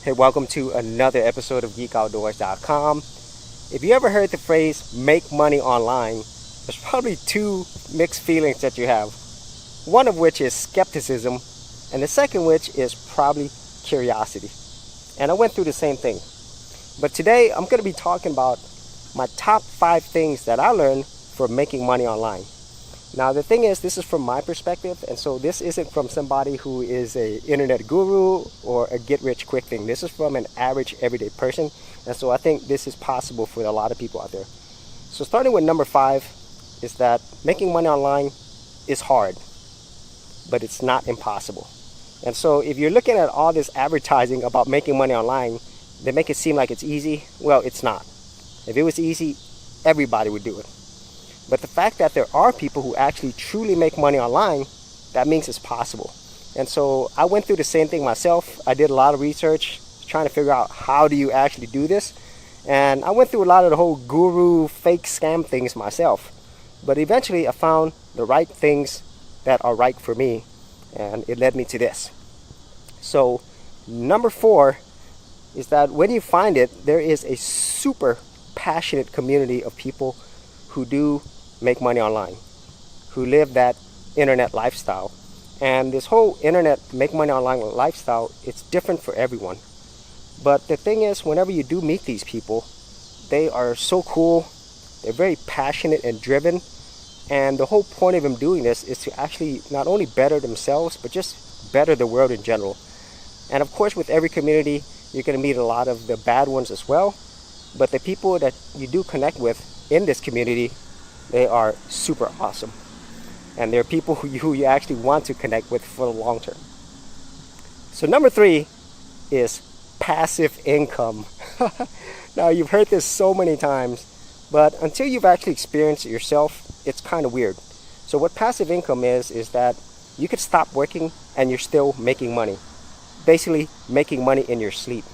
Hey, welcome to another episode of GeekOutdoors.com. If you ever heard the phrase make money online, there's probably two mixed feelings that you have. One of which is skepticism, and the second which is probably curiosity. And I went through the same thing. But today I'm going to be talking about my top 5 things that I learned from making money online. Now the thing is, this is from my perspective, and so this isn't from somebody who is a internet guru or a get-rich-quick thing. This is from an average everyday person, and so I think this is possible for a lot of people out there. So starting with number 5 is that making money online is hard, but it's not impossible. And so if you're looking at all this advertising about making money online, they make it seem like it's easy. Well, it's not. If it was easy, everybody would do it. But the fact that there are people who actually truly make money online, that means it's possible. And so I went through the same thing myself. I did a lot of research trying to figure out how do you actually do this. And I went through a lot of the whole guru fake scam things myself. But eventually I found the right things that are right for me, and it led me to this. So number 4 is that when you find it, there is a super passionate community of people who do make money online, who live that internet lifestyle. And this whole internet make money online lifestyle, it's different for everyone. But the thing is, whenever you do meet these people, they are so cool, they're very passionate and driven, and the whole point of them doing this is to actually not only better themselves, but just better the world in general. And of course, with every community, you're going to meet a lot of the bad ones as well, but the people that you do connect with in this community, they are super awesome, and they're people who you actually want to connect with for the long term. So number 3 is passive income. Now you've heard this so many times, but until you've actually experienced it yourself, it's kind of weird. So what passive income is that you could stop working and you're still making money, basically making money in your sleep.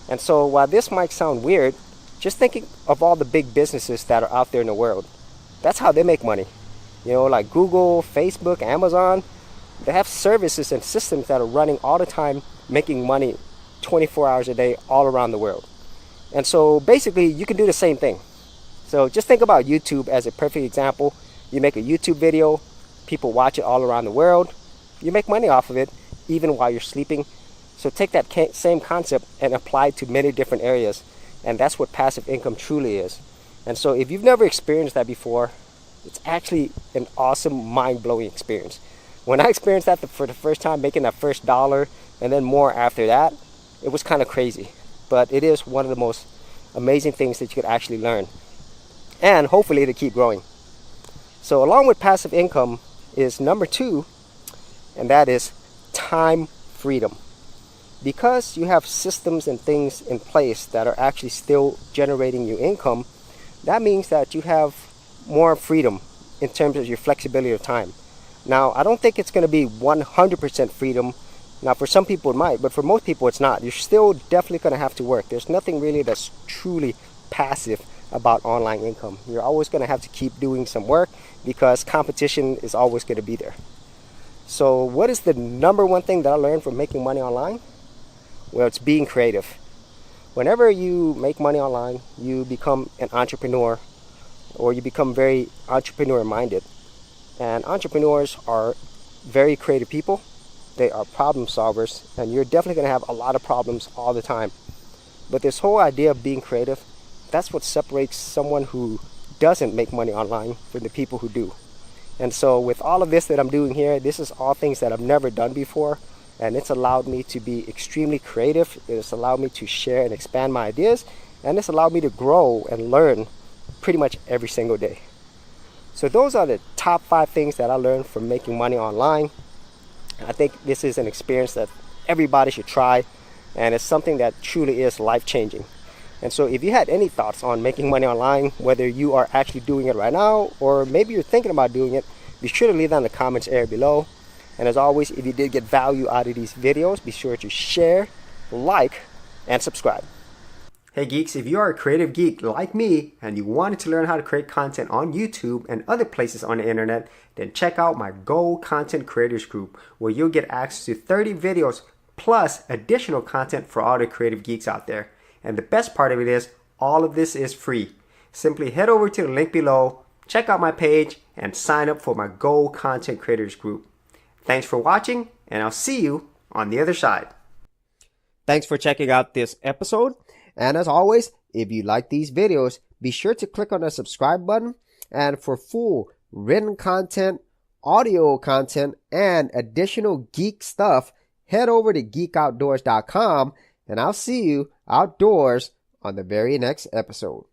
And so while this might sound weird, just thinking of all the big businesses that are out there in the world. That's how they make money. You know, like Google, Facebook, Amazon, they have services and systems that are running all the time, making money 24 hours a day all around the world. And so basically you can do the same thing. So just think about YouTube as a perfect example. You make a YouTube video, people watch it all around the world. You make money off of it even while you're sleeping. So take that same concept and apply it to many different areas. And that's what passive income truly is. And so if you've never experienced that before, it's actually an awesome, mind-blowing experience. When I experienced that for the first time, making that first dollar and then more after that, it was kind of crazy. But it is one of the most amazing things that you could actually learn. And hopefully to keep growing. So along with passive income is number 2, and that is time freedom. Because you have systems and things in place that are actually still generating you income, that means that you have more freedom in terms of your flexibility of time. Now, I don't think it's going to be 100% freedom. Now, for some people it might, but for most people it's not. You're still definitely going to have to work. There's nothing really that's truly passive about online income. You're always going to have to keep doing some work because competition is always going to be there. So what is the number 1 thing that I learned from making money online? Well, it's being creative. Whenever you make money online, you become an entrepreneur, or you become very entrepreneur-minded. And entrepreneurs are very creative people. They are problem solvers, and you're definitely going to have a lot of problems all the time. But this whole idea of being creative, that's what separates someone who doesn't make money online from the people who do. And so with all of this that I'm doing here, this is all things that I've never done before. And it's allowed me to be extremely creative. It's allowed me to share and expand my ideas. And it's allowed me to grow and learn pretty much every single day. So those are the top 5 things that I learned from making money online. I think this is an experience that everybody should try. And it's something that truly is life-changing. And so if you had any thoughts on making money online, whether you are actually doing it right now, or maybe you're thinking about doing it, be sure to leave that in the comments area below. And as always, if you did get value out of these videos, be sure to share, like, and subscribe. Hey geeks, if you are a creative geek like me and you wanted to learn how to create content on YouTube and other places on the internet, then check out my Gold Content Creators group, where you'll get access to 30 videos plus additional content for all the creative geeks out there. And the best part of it is, all of this is free. Simply head over to the link below, check out my page, and sign up for my Go Content Creators group. Thanks for watching, and I'll see you on the other side. Thanks for checking out this episode. And as always, if you like these videos, be sure to click on the subscribe button. And for full written content, audio content, and additional geek stuff, head over to geekoutdoors.com, and I'll see you outdoors on the very next episode.